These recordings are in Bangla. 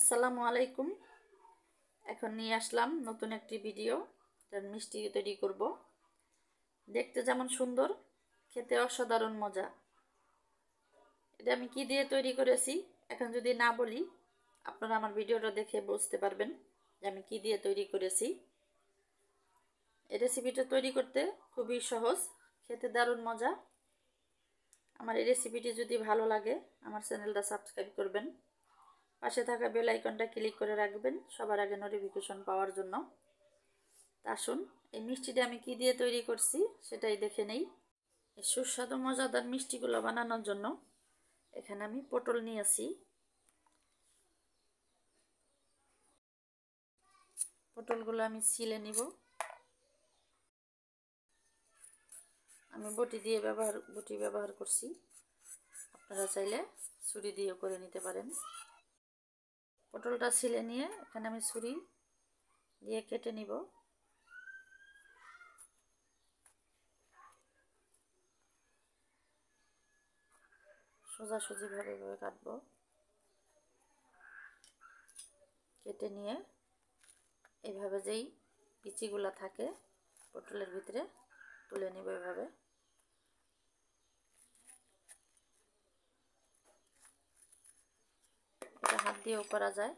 আসসালামু আলাইকুম। এখন নিয়ে আসলাম নতুন একটি ভিডিও। তার মিষ্টি তৈরি করব। দেখতে যেমন সুন্দর, খেতে অসাধারণ মজা। এটা আমি কি দিয়ে তৈরি করেছি এখন যদি না বলি, আপনারা আমার ভিডিওটা দেখে বুঝতে পারবেন যে আমি কি দিয়ে তৈরি করেছি। এই রেসিপিটা তৈরি করতে খুবই সহজ, খেতে দারুণ মজা। আমার এই রেসিপিটি যদি ভালো লাগে আমার চ্যানেলটা সাবস্ক্রাইব করবেন, পাশে থাকা বেল আইকনটা ক্লিক করে রাখবেন সবার আগে নোটিফিকেশন পাওয়ার জন্য। আসুন এই মিষ্টিটা আমি কি দিয়ে তৈরি করছি সেটাই দেখে নেই। এই সুস্বাদু মজাদার মিষ্টিগুলো বানানোর জন্য এখানে আমি পটল নিয়েছি। পটলগুলো আমি ছিলে নিব। আমি বটি ব্যবহার করছি, আপনারা চাইলে ছুরি দিয়েও করে নিতে পারেন। পটলটা ছিলে নিয়ে এখানে আমি ছুরি দিয়ে কেটে নিব। সোজাসুজিভাবে কাটবো। কেটে নিয়ে এইভাবে যেই বিচিগুলো থাকে পটলের ভিতরে তুলে নিব। এভাবে এটা হাত দিয়েও করা যায়,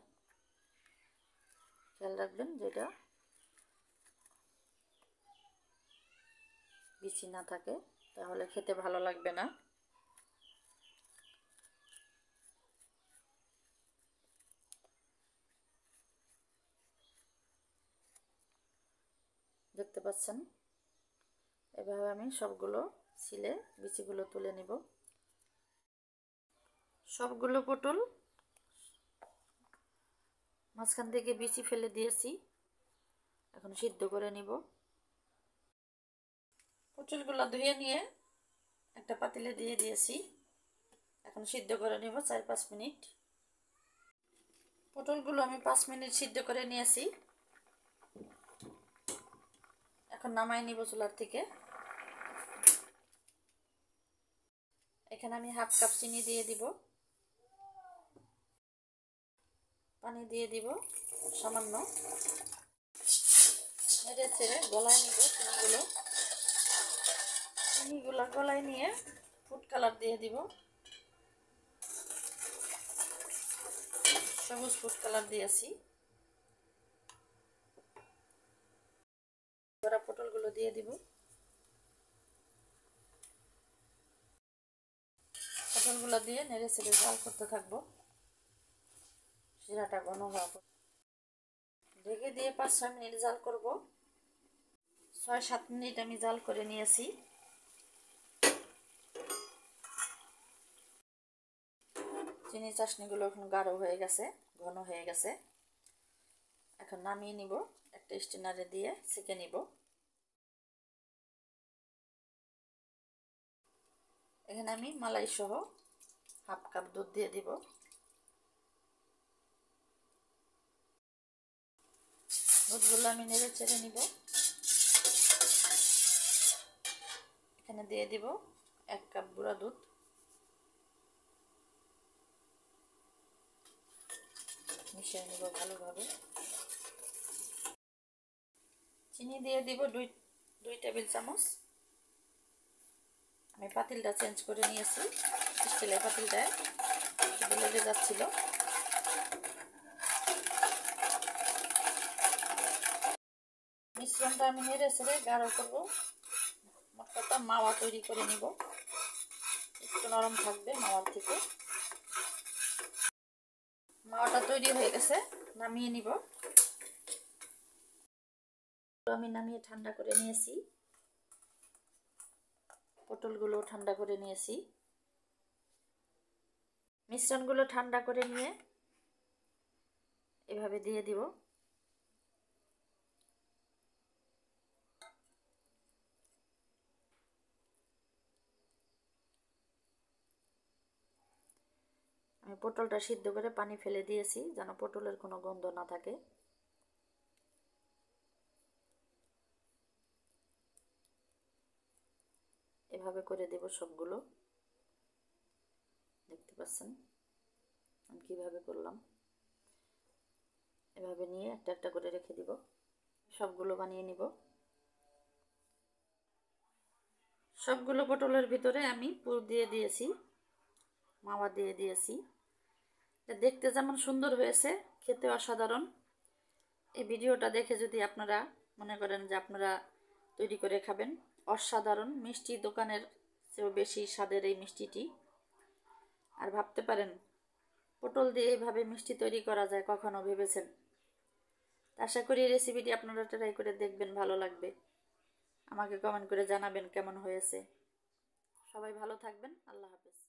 খেয়াল রাখবেন যেটা বিচি না থাকে, তাহলে খেতে ভালো লাগবে না। দেখতে পাচ্ছেন এভাবে আমি সবগুলো ছিলে বিচিগুলো তুলে নিব। সবগুলো পটল মাঝখান থেকে বিচি ফেলে দিয়েছি, এখন সিদ্ধ করে নিব। পটলগুলো ধুয়ে নিয়ে একটা পাতিলে দিয়ে দিয়েছি, এখন সিদ্ধ করে নিব 4-5 মিনিট। পটলগুলো আমি 5 মিনিট সিদ্ধ করে নিয়েছি, এখন নামাই নিব চুলার থেকে। এখানে আমি হাফ কাপ চিনি দিয়ে দিব, পানি দিয়ে দিব সামান্য, নেড়ে ছেড়ে গলায় নিব। চিনিগুলো গলায় নিয়ে ফুড কালার দিয়ে দিব, সবুজ ফুড কালার দিয়েছি। এবার পটলগুলো দিয়ে দিব। পটলগুলো দিয়ে নেড়ে ছেড়ে জাল করতে থাকবো, শিরাটা ঘন হওয়া। ঢেকে দিয়ে 5-6 মিনিট জাল করব। 6-7 মিনিট আমি জাল করে নিয়েছি। চিনি চাশনিগুলো এখন গাঢ় হয়ে গেছে, ঘন হয়ে গেছে। এখন নামিয়ে নিব, একটা স্ট্রেনারে দিয়ে ছেঁকে নিব। এখানে আমি মালাই সহ হাফ কাপ দুধ দিয়ে দিব। দুধগুলো আমি নেড়ে চেড়ে নিব। এখানে দিয়ে দিব 1 কাপ গুঁড়া দুধ। মিশিয়ে নিব ভালোভাবে। চিনি দিয়ে দিব 2 টেবিল চামচ। আমি পাতিলটা চেঞ্জ করে নিয়েছি, স্টিলের পাতিলটায় লেগে যাচ্ছিল। মিশ্রণটা আমি নেড়ে ছেড়ে গাঢ় করবো, একটা মাওয়া তৈরি করে নিব। একটু নরম থাকবে মাওয়ার থেকে। মাওয়াটা তৈরি হয়ে গেছে, নামিয়ে নিব। আমি নামিয়ে ঠান্ডা করে নিয়েছি, পটলগুলো ঠান্ডা করে নিয়েছি। মিশ্রণগুলো ঠান্ডা করে নিয়ে এভাবে দিয়ে দিব। আমি পটলটা সিদ্ধ করে পানি ফেলে দিয়েছি যেন পটলের কোনো গন্ধ না থাকে। এভাবে করে দেব সবগুলো। দেখতে পাচ্ছেন আমি কিভাবে করলাম। এভাবে নিয়ে একটা একটা করে রেখে দিব। সবগুলো বানিয়ে নিব। সবগুলো পটলের ভিতরে আমি পুর দিয়ে দিয়েছি, মাওয়া দিয়ে দিয়েছি। এটা দেখতে যেমন সুন্দর হয়েছে, খেতে অসাধারণ। এই ভিডিওটা দেখে যদি আপনারা মনে করেন যে আপনারা তৈরি করে খাবেন, অসাধারণ মিষ্টি, দোকানের চেয়েও বেশি স্বাদের এই মিষ্টিটি। আর ভাবতে পারেন পটল দিয়ে এইভাবে মিষ্টি তৈরি করা যায়, কখনো ভেবেছেন? আশা করি এই রেসিপিটি আপনারা ট্রাই করে দেখবেন, ভালো লাগবে। আমাকে কমেন্ট করে জানাবেন কেমন হয়েছে। সবাই ভালো থাকবেন। আল্লাহ হাফেজ।